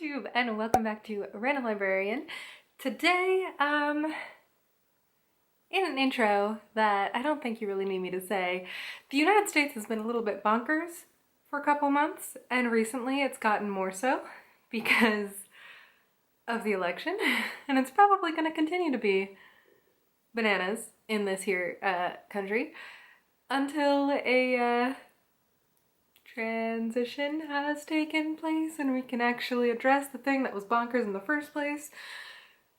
booktube and welcome back to Random Librarian. Today, in an intro that I don't think you really need me to say, the United States has been a little bit bonkers for a couple months, and recently it's gotten more so because of the election, and it's probably going to continue to be bananas in this here country until a transition has taken place and we can actually address the thing that was bonkers in the first place.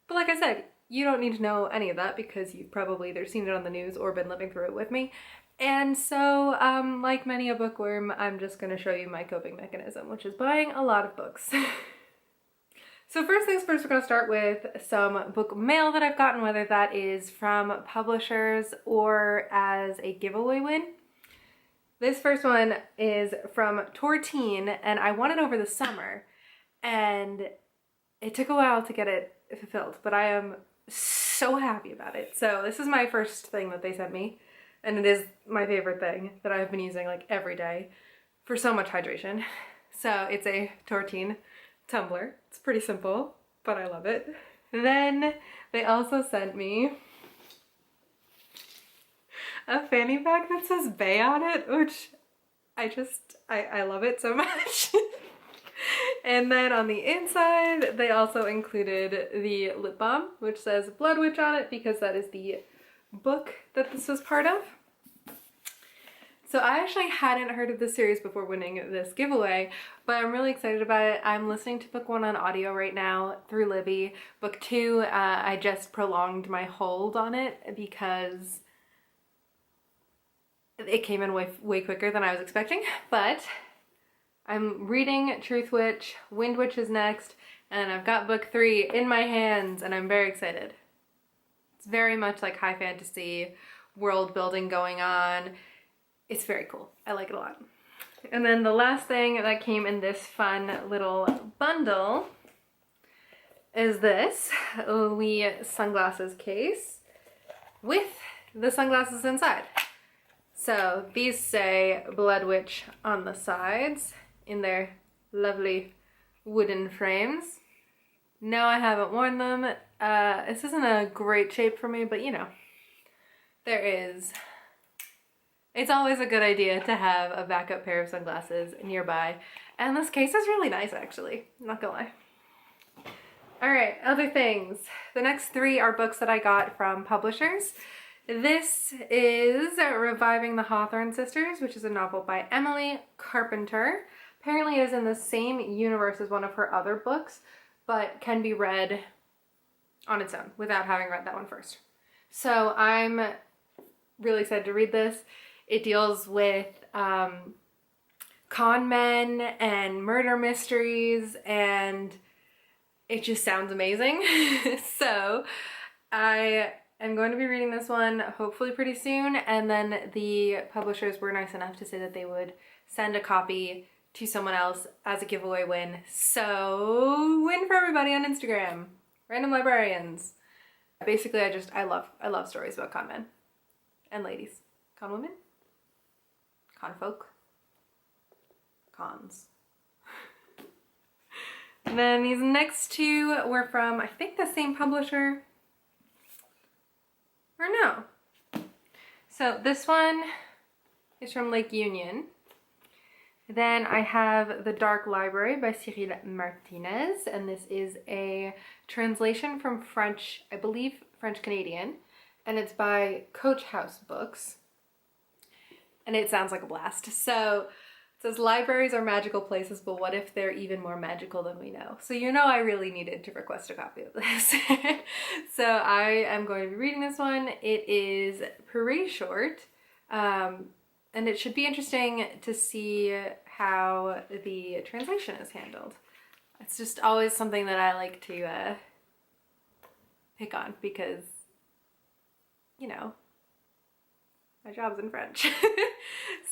But like I said, you don't need to know any of that because you've probably either seen it on the news or been living through it with me. And so, like many a bookworm, I'm just going to show you my coping mechanism, which is buying a lot of books. So first things first, we're going to start with some book mail that I've gotten, whether that is from publishers or as a giveaway win. This first one is from TorTeen, and I won it over the summer, and it took a while to get it fulfilled, but I am so happy about it. So this is my first thing that they sent me, and it is my favorite thing that I've been using like every day for so much hydration. So it's a TorTeen tumbler. It's pretty simple, but I love it. Then they also sent me a fanny pack that says Bay on it, which I love it so much. And then on the inside, they also included the lip balm, which says Blood Witch on it because that is the book that this was part of. So I actually hadn't heard of this series before winning this giveaway, but I'm really excited about it. I'm listening to book 1 on audio right now through Libby. Book 2, I just prolonged my hold on it because it came in way quicker than I was expecting, but I'm reading Truth Witch, Wind Witch is next, and I've got book 3 in my hands, and I'm very excited. It's very much like high fantasy, world building going on. It's very cool. I like it a lot. And then the last thing that came in this fun little bundle is this Louise sunglasses case with the sunglasses inside. So these say Blood Witch on the sides in their lovely wooden frames. No, I haven't worn them. This isn't a great shape for me, but you know, it's always a good idea to have a backup pair of sunglasses nearby. And this case is really nice, actually. I'm not gonna lie. All right, other things. The next 3 are books that I got from publishers. This is Reviving the Hawthorne Sisters, which is a novel by Emily Carpenter. Apparently it is in the same universe as one of her other books, but can be read on its own without having read that one first. So I'm really excited to read this. It deals with con men and murder mysteries, and it just sounds amazing. So I'm going to be reading this one hopefully pretty soon, and then the publishers were nice enough to say that they would send a copy to someone else as a giveaway win. So win for everybody on Instagram. Random Librarians. Basically, I love stories about con men and ladies. Con women? Con folk? Cons. And then these next 2 were from, I think, the same publisher. Or no. So this one is from Lake Union. Then I have The Dark Library by Cyrille Martinez, and this is a translation from French, I believe French Canadian, and it's by Coach House Books, and it sounds like a blast. So it says, libraries are magical places, but what if they're even more magical than we know? So you know I really needed to request a copy of this. So I am going to be reading this one. It is pretty short, and it should be interesting to see how the translation is handled. It's just always something that I like to pick on because, you know, my job's in French.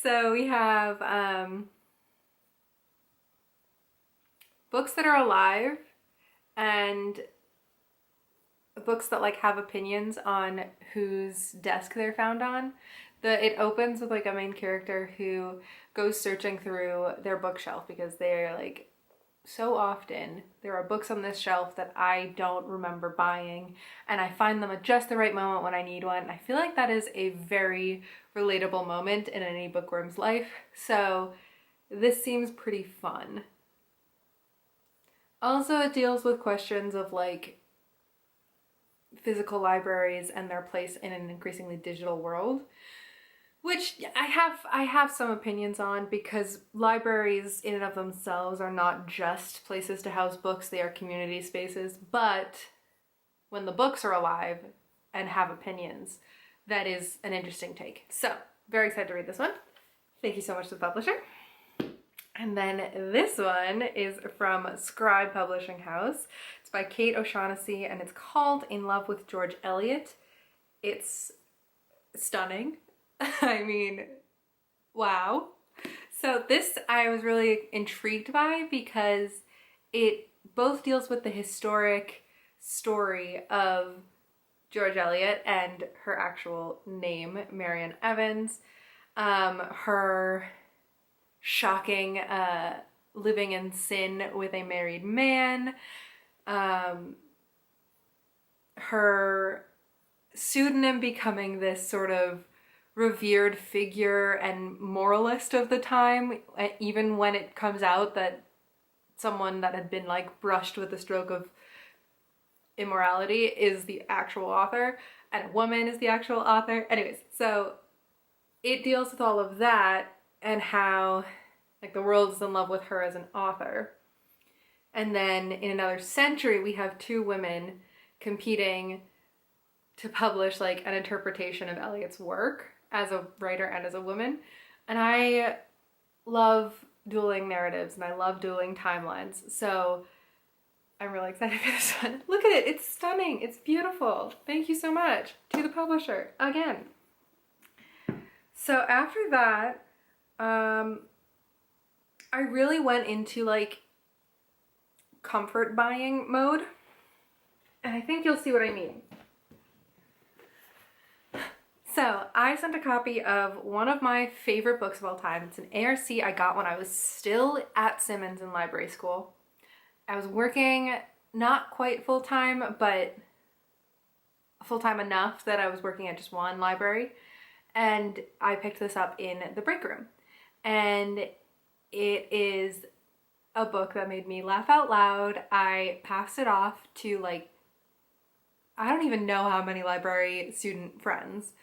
So we have books that are alive and books that like have opinions on whose desk they're found on. It opens with like a main character who goes searching through their bookshelf because they're like so often there are books on this shelf that I don't remember buying, and I find them at just the right moment when I need one. And I feel like that is a very relatable moment in any bookworm's life. So this seems pretty fun. Also, it deals with questions of like physical libraries and their place in an increasingly digital world, which I have some opinions on, because libraries in and of themselves are not just places to house books, they are community spaces. But when the books are alive and have opinions, that is an interesting take. So, very excited to read this one. Thank you so much to the publisher. And then this one is from Scribe Publishing House. It's by Kate O'Shaughnessy and it's called In Love with George Eliot. It's stunning. I mean, wow. So this I was really intrigued by because it both deals with the historic story of George Eliot and her actual name, Marian Evans, her shocking living in sin with a married man, her pseudonym becoming this sort of revered figure and moralist of the time, even when it comes out that someone that had been like brushed with a stroke of immorality is the actual author and a woman is the actual author. Anyways, so it deals with all of that and how like the world is in love with her as an author. And then in another century, we have two women competing to publish like an interpretation of Eliot's work as a writer and as a woman. And I love dueling narratives and I love dueling timelines. So I'm really excited for this one. Look at it, it's stunning, it's beautiful. Thank you so much to the publisher again. So after that, I really went into like comfort buying mode. And I think you'll see what I mean. So I sent a copy of one of my favorite books of all time. It's an ARC I got when I was still at Simmons in library school. I was working not quite full-time, but full-time enough that I was working at just one library. And I picked this up in the break room. And it is a book that made me laugh out loud. I passed it off to like, I don't even know how many library student friends.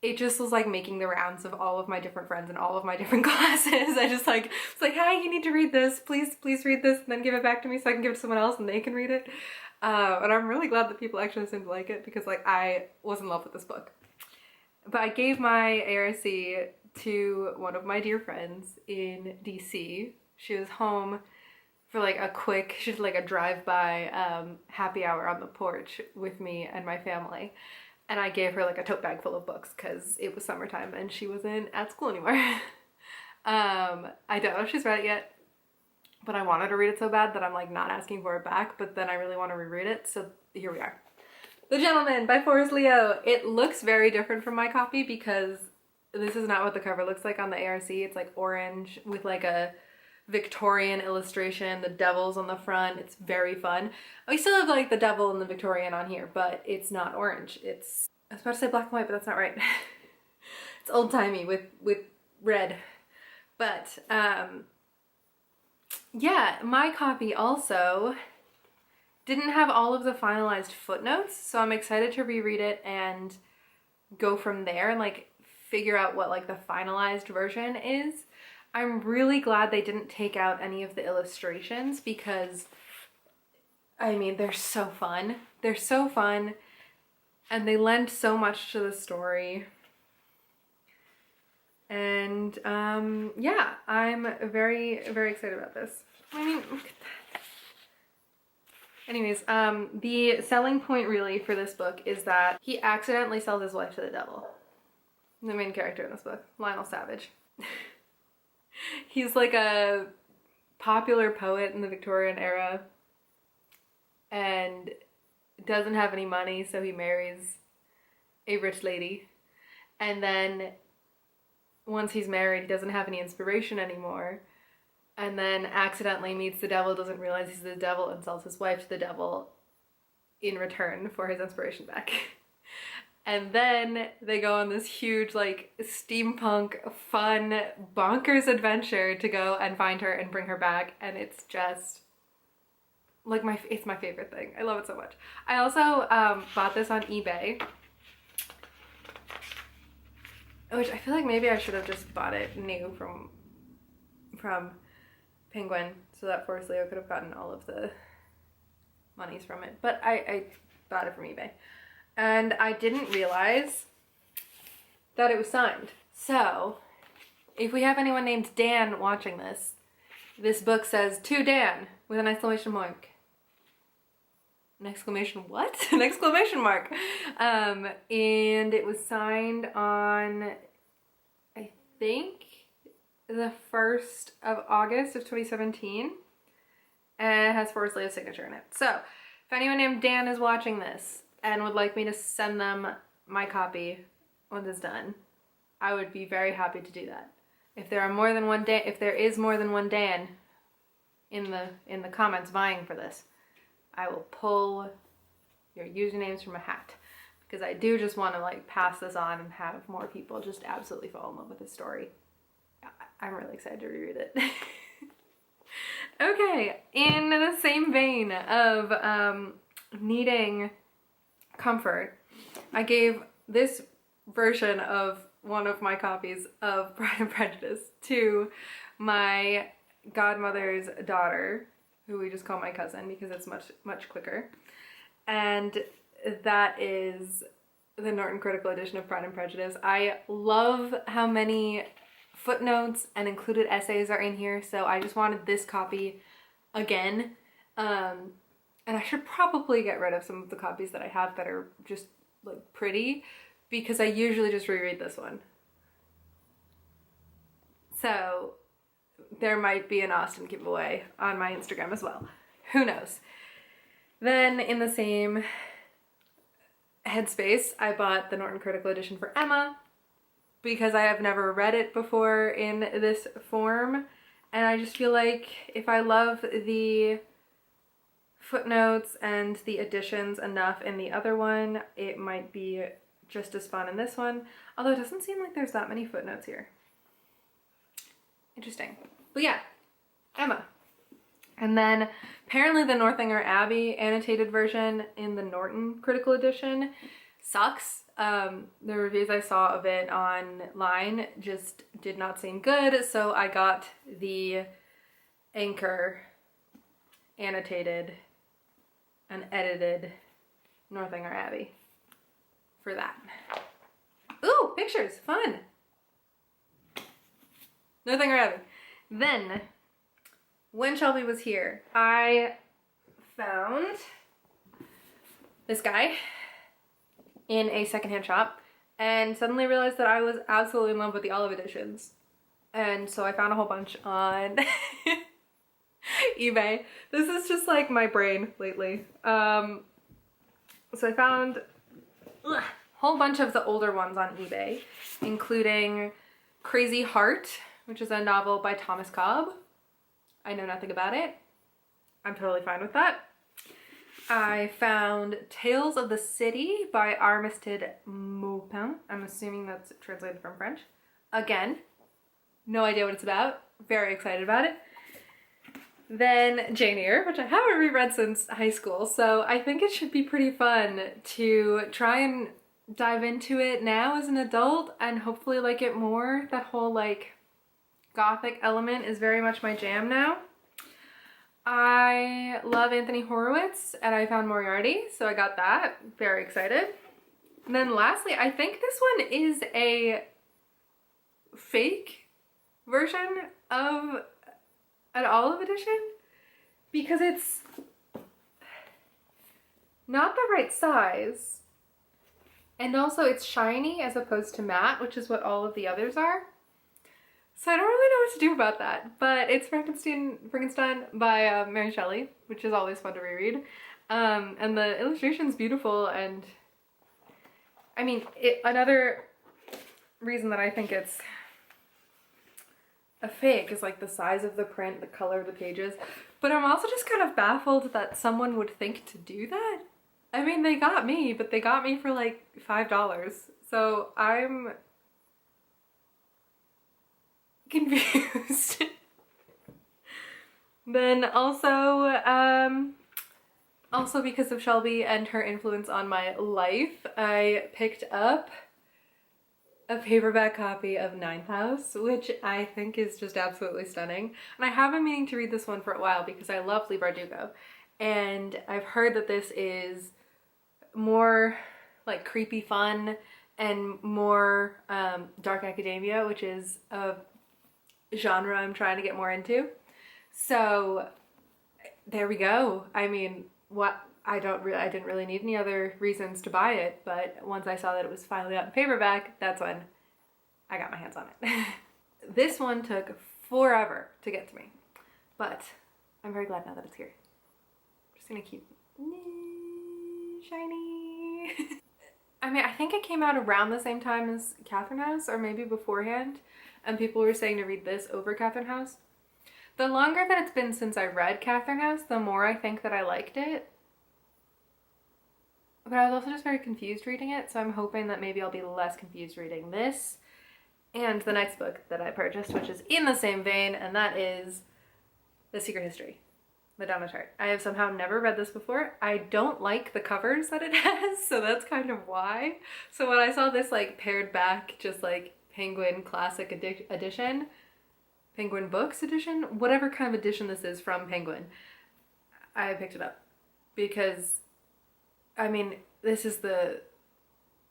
It just was like making the rounds of all of my different friends in all of my different classes. I just like, it's like, hi, you need to read this. Please read this and then give it back to me so I can give it to someone else and they can read it. And I'm really glad that people actually seem to like it because like I was in love with this book. But I gave my ARC to one of my dear friends in DC. She was home for like a quick, she did like a drive-by happy hour on the porch with me and my family. And I gave her like a tote bag full of books because it was summertime and she wasn't at school anymore. I don't know if she's read it yet, but I wanted to read it so bad that I'm like not asking for it back, but then I really want to reread it, so here we are. The Gentleman by Forrest Leo. It looks very different from my copy because this is not what the cover looks like on the ARC. It's like orange with like a Victorian illustration. The devil's on the front. It's very fun. We still have like the devil and the Victorian on here, but it's not orange. It's, I was about to say black and white, but that's not right. It's old-timey with red. But yeah, my copy also didn't have all of the finalized footnotes, so I'm excited to reread it and go from there and like figure out what like the finalized version is. I'm really glad they didn't take out any of the illustrations because, I mean, they're so fun. They're so fun and they lend so much to the story. And yeah, I'm very, very excited about this. I mean, look at that. Anyways, the selling point really for this book is that he accidentally sells his wife to the devil. The main character in this book, Lionel Savage. He's like a popular poet in the Victorian era and doesn't have any money, so he marries a rich lady. And then once he's married, he doesn't have any inspiration anymore. and then accidentally meets the devil, doesn't realize he's the devil, and sells his wife to the devil in return for his inspiration back. And then they go on this huge, like, steampunk, fun, bonkers adventure to go and find her and bring her back, and it's just, like, it's my favorite thing. I love it so much. I also bought this on eBay, which I feel like maybe I should have just bought it new from Penguin, so that Forrest Leo could have gotten all of the monies from it. But I bought it from eBay. And I didn't realize that it was signed. So, if we have anyone named Dan watching this, this book says, "To Dan," with an exclamation mark. An exclamation what? An exclamation mark. And it was signed on, I think, the 1st of August of 2017. And it has Forrest Leo's signature in it. So, if anyone named Dan is watching this and would like me to send them my copy when it's done, I would be very happy to do that. If there are more than one Dan, if there is more than one Dan in the comments vying for this, I will pull your usernames from a hat, because I do just want to, like, pass this on and have more people just absolutely fall in love with this story. I'm really excited to reread it. Okay, in the same vein of needing comfort, I gave this version of one of my copies of Pride and Prejudice to my godmother's daughter, who we just call my cousin because it's much quicker. And that is the Norton Critical Edition of Pride and Prejudice. I love how many footnotes and included essays are in here, so I just wanted this copy again. And I should probably get rid of some of the copies that I have that are just, like, pretty, because I usually just reread this one. So there might be an Austen giveaway on my Instagram as well. Who knows? Then in the same headspace, I bought the Norton Critical Edition for Emma, because I have never read it before in this form, and I just feel like if I love the footnotes and the additions enough in the other one, it might be just as fun in this one, although it doesn't seem like there's that many footnotes here. Interesting. But yeah, Emma. And then apparently the Northanger Abbey annotated version in the Norton Critical Edition sucks. The reviews I saw of it online just did not seem good, so I got the Anchor annotated and edited Northanger Abbey for that. Ooh, pictures, fun! Northanger Abbey. Then, when Shelby was here, I found this guy in a secondhand shop and suddenly realized that I was absolutely in love with the olive editions. And so I found a whole bunch on eBay. This is just like my brain lately. So I found a whole bunch of the older ones on eBay, including Crazy Heart, which is a novel by Thomas Cobb. I know nothing about it. I'm totally fine with that. I found Tales of the City by Armistead Maupin. I'm assuming that's translated from French. Again, no idea what it's about. Very excited about it. Then Jane Eyre, which I haven't reread since high school, so I think it should be pretty fun to try and dive into it now as an adult and hopefully like it more. That whole, like, gothic element is very much my jam now. I love Anthony Horowitz, and I found Moriarty, so I got that. Very excited. And then lastly, I think this one is a fake version of an olive edition, because it's not the right size, and also it's shiny as opposed to matte, which is what all of the others are. So I don't really know what to do about that, but it's Frankenstein by Mary Shelley, which is always fun to reread. And the illustration's beautiful, and I mean, another reason that I think it's a fake is like the size of the print, the color of the pages. But I'm also just kind of baffled that someone would think to do that. I mean, they got me, but they got me for like $5. So I'm confused. Then also because of Shelby and her influence on my life, I picked up a paperback copy of Ninth House, which I think is just absolutely stunning. And I have been meaning to read this one for a while because I love Lee Bardugo. And I've heard that this is more like creepy fun and more dark academia, which is a genre I'm trying to get more into. So there we go. I mean, I didn't really need any other reasons to buy it, but once I saw that it was finally out in paperback, that's when I got my hands on it. This one took forever to get to me, but I'm very glad now that it's here. Just gonna keep shiny. I mean, I think it came out around the same time as Catherine House, or maybe beforehand, and people were saying to read this over Catherine House. The longer that it's been since I read Catherine House, the more I think that I liked it. But I was also just very confused reading it, so I'm hoping that maybe I'll be less confused reading this and the next book that I purchased, which is in the same vein, and that is The Secret History, The Donna Tartt. I have somehow never read this before. I don't like the covers that it has, so that's kind of why. So when I saw this like pared back, just like Penguin Classic Edition, Penguin Books Edition, whatever kind of edition this is from Penguin, I picked it up because, I mean, this is the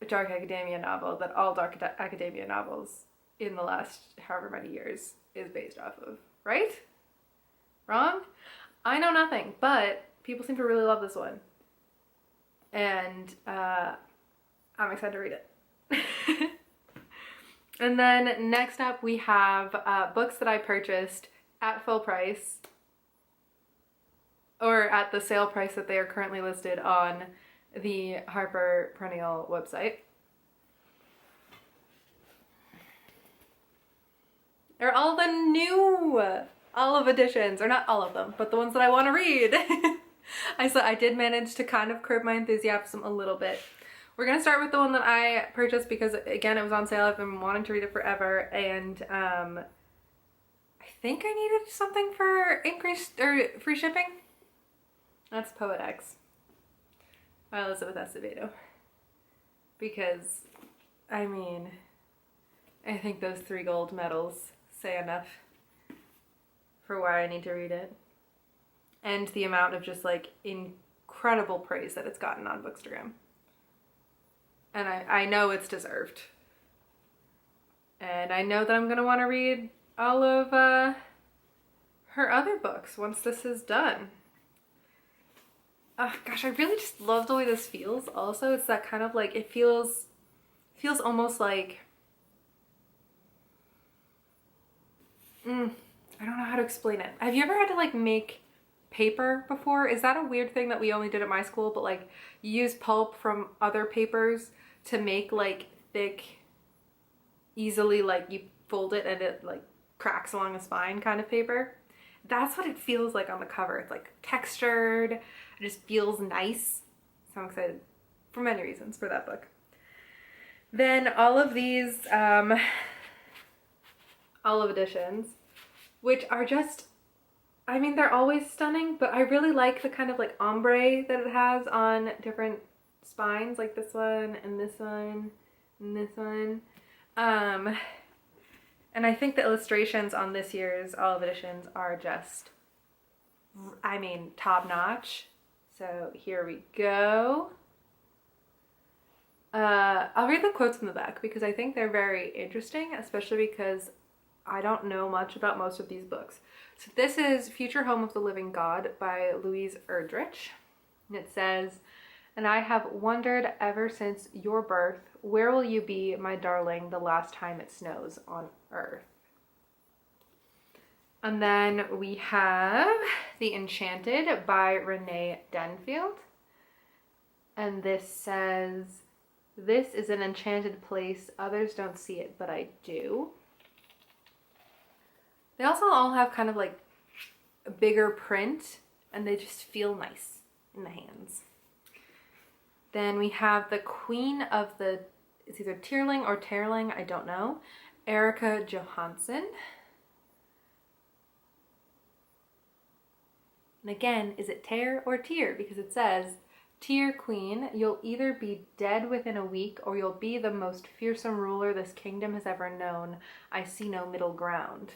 dark academia novel that all dark academia novels in the last however many years is based off of, right? Wrong? I know nothing, but people seem to really love this one. And I'm excited to read it. And then next up we have books that I purchased at full price, or at the sale price that they are currently listed on the Harper Perennial website. They're all the new Olive editions, or not all of them, but the ones that I want to read. I did manage to kind of curb my enthusiasm a little bit. We're gonna start with the one that I purchased because, again, it was on sale. I've been wanting to read it forever, and I think I needed something for increased or free shipping. That's Poet X by Elizabeth Acevedo. Because, I mean, I think those 3 gold medals say enough for why I need to read it. And the amount of just like incredible praise that it's gotten on Bookstagram. And I know it's deserved. And I know that I'm going to want to read all of her other books once this is done. Gosh, I really just love the way this feels. Also, it's that kind of like, it feels almost like, I don't know how to explain it. Have you ever had to like make paper before? Is that a weird thing that we only did at my school? But like, you use pulp from other papers to make like thick, easily like you fold it and it like cracks along the spine kind of paper. That's what it feels like on the cover. It's like textured. It just feels nice. So I'm excited for many reasons for that book. Then all of these Olive editions, which are just, I mean, they're always stunning, but I really like the kind of like ombre that it has on different spines, like this one and this one and this one. And I think the illustrations on this year's Olive editions are just, I mean, top notch. So here we go. I'll read the quotes in the back because I think they're very interesting, especially because I don't know much about most of these books. So this is Future Home of the Living God by Louise Erdrich. And it says, "And I have wondered ever since your birth, where will you be, my darling, the last time it snows on earth?" And then we have The Enchanted by Renee Denfield. And this says, "This is an enchanted place. Others don't see it, but I do." They also all have kind of like a bigger print and they just feel nice in the hands. Then we have the Queen of the, it's either Tierling or Tearling, I don't know, Erica Johansson. And again, is it tear or tear? Because it says, Tear Queen, you'll either be dead within a week or you'll be the most fearsome ruler this kingdom has ever known. I see no middle ground.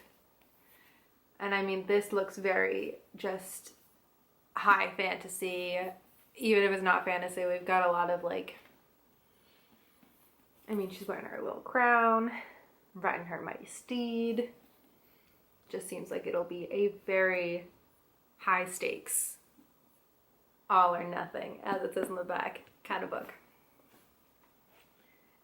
And I mean, this looks very just high fantasy. Even if it's not fantasy, we've got a lot of like, I mean, she's wearing her little crown, riding her mighty steed. Just seems like it'll be a very high stakes, all or nothing, as it says in the back, kind of book.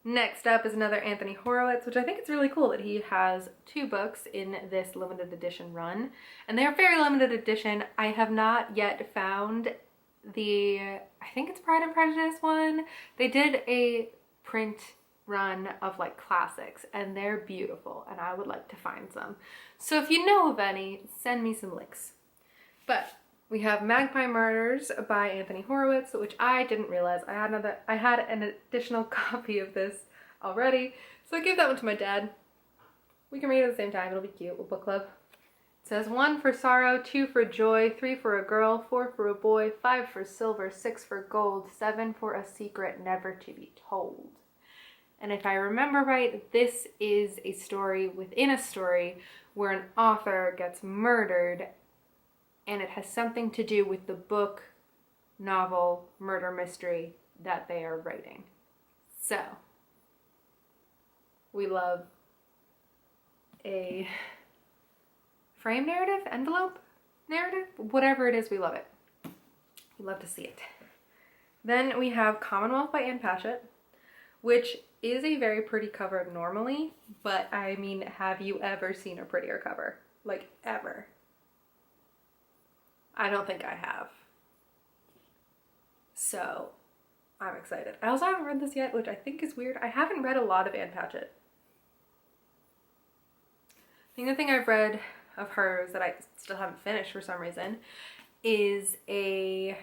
Next up is another Anthony Horowitz, which I think it's really cool that he has 2 books in this limited edition run. And they are very limited edition. I have not yet found the, I think it's Pride and Prejudice one. They did a print run of like classics and they're beautiful and I would like to find some. So if you know of any, send me some links. But we have Magpie Murders by Anthony Horowitz, which I didn't realize I had an additional copy of this already. So I gave that one to my dad. We can read it at the same time. It'll be cute. We'll book club. It says 1 for sorrow, 2 for joy, 3 for a girl, 4 for a boy, 5 for silver, 6 for gold, 7 for a secret never to be told. And if I remember right, this is a story within a story where an author gets murdered and it has something to do with the book, novel, murder mystery that they are writing. So, we love a frame narrative, envelope narrative, whatever it is, we love it. We love to see it. Then we have Commonwealth by Ann Patchett, which is a very pretty cover normally, but I mean, have you ever seen a prettier cover? Like, ever? I don't think I have. So, I'm excited. I also haven't read this yet, which I think is weird. I haven't read a lot of Ann Patchett. I think the thing I've read of hers that I still haven't finished for some reason is I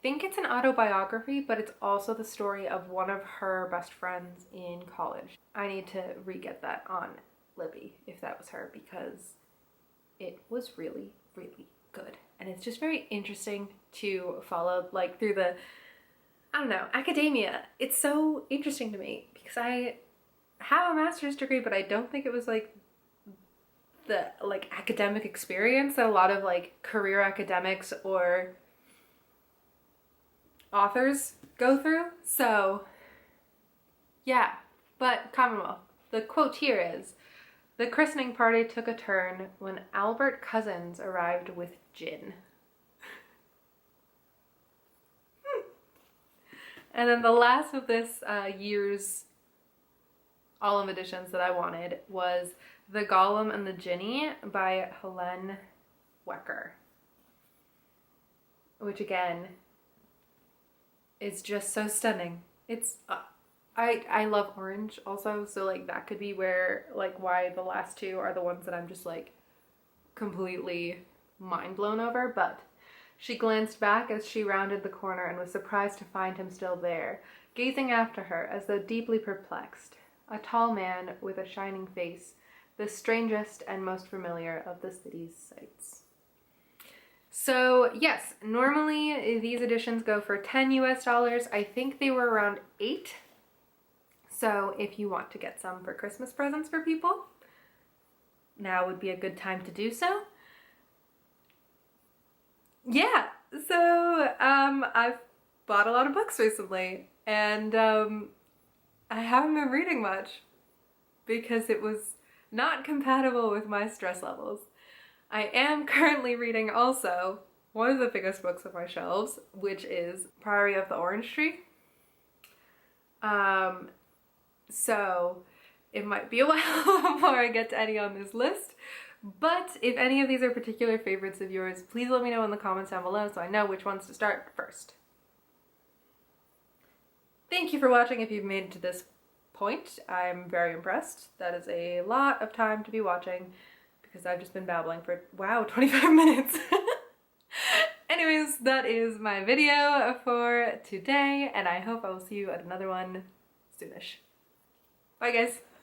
think it's an autobiography, but it's also the story of one of her best friends in college. I need to re-get that on Libby, if that was her, because it was really, really good. And it's just very interesting to follow, like, through the, I don't know, academia. It's so interesting to me because I have a master's degree, but I don't think it was like the like academic experience that a lot of like career academics or authors go through. So yeah, but Commonwealth, the quote here is, the christening party took a turn when Albert Cousins arrived with gin. And then the last of this year's Olive editions that I wanted was The Golem and the Ginny by Helene Wecker, which again is just so stunning. It's I love orange also, so like that could be where like why the last 2 are the ones that I'm just like completely mind blown over. But she glanced back as she rounded the corner and was surprised to find him still there, gazing after her as though deeply perplexed. A tall man with a shining face, the strangest and most familiar of the city's sights. So yes, normally these editions go for $10 US. I think they were around 8. So if you want to get some for Christmas presents for people, now would be a good time to do so. Yeah, so I've bought a lot of books recently, and I haven't been reading much because it was not compatible with my stress levels. I am currently reading also one of the biggest books of my shelves, which is Priory of the Orange Tree. So it might be a while before I get to any on this list, but if any of these are particular favorites of yours, please let me know in the comments down below so I know which ones to start first. Thank you for watching if you've made it to this point. I'm very impressed. That is a lot of time to be watching because I've just been babbling for, wow, 25 minutes. Anyways, that is my video for today, and I hope I will see you at another one soonish. Bye guys!